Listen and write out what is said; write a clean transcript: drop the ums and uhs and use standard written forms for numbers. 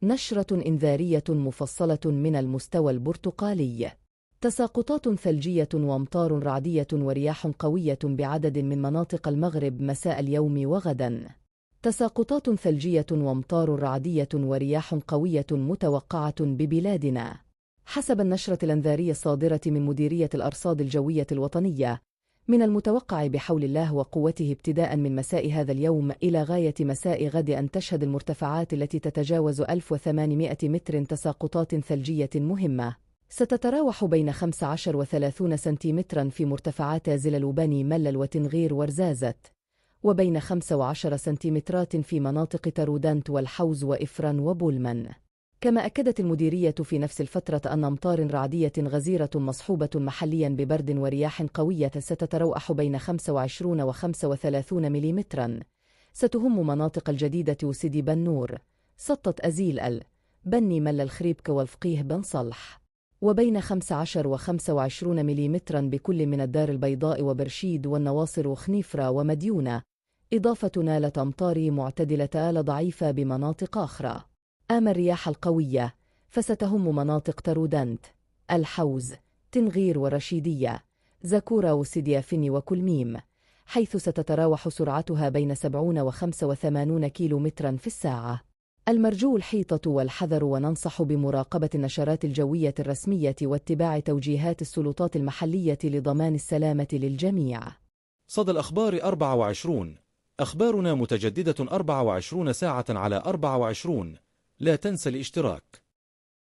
نشرة إنذارية مفصلة من المستوى البرتقالي. تساقطات ثلجية وأمطار رعدية ورياح قوية بعدد من مناطق المغرب مساء اليوم وغدا. تساقطات ثلجية وأمطار رعدية ورياح قوية متوقعة ببلادنا. حسب النشرة الإنذارية الصادرة من مديرية الأرصاد الجوية الوطنية، من المتوقع بحول الله وقوته ابتداء من مساء هذا اليوم إلى غاية مساء غد أن تشهد المرتفعات التي تتجاوز 1800 متر تساقطات ثلجية مهمة، ستتراوح بين 15 و30 سنتيمترا في مرتفعات زلل وبني ملل وتنغير ورزازت، وبين 5 و10 سنتيمترات في مناطق ترودانت والحوز وإفران وبولمن. كما أكدت المديرية في نفس الفترة أن أمطار رعدية غزيرة مصحوبة محليا ببرد ورياح قوية ستتراوح بين 25 و35 مليمترا ستهم مناطق الجديدة وسيدي بنور، سطة أزيل بني مل الخريبك والفقيه بن صلح، وبين 15 و25 مليمترا بكل من الدار البيضاء وبرشيد والنواصر وخنيفرة ومديونة، إضافة نالة أمطار معتدلة آل ضعيفة بمناطق أخرى. أما الرياح القوية فستهم مناطق ترودانت، الحوز، تنغير ورشيدية، زكورة وسيديافني وكلميم، حيث ستتراوح سرعتها بين 70 و85 كيلومترا في الساعة. المرجو الحيطة والحذر، وننصح بمراقبة النشرات الجوية الرسمية واتباع توجيهات السلطات المحلية لضمان السلامة للجميع. صدى الأخبار 24. أخبارنا متجددة 24 ساعة على 24. لا تنسى الاشتراك.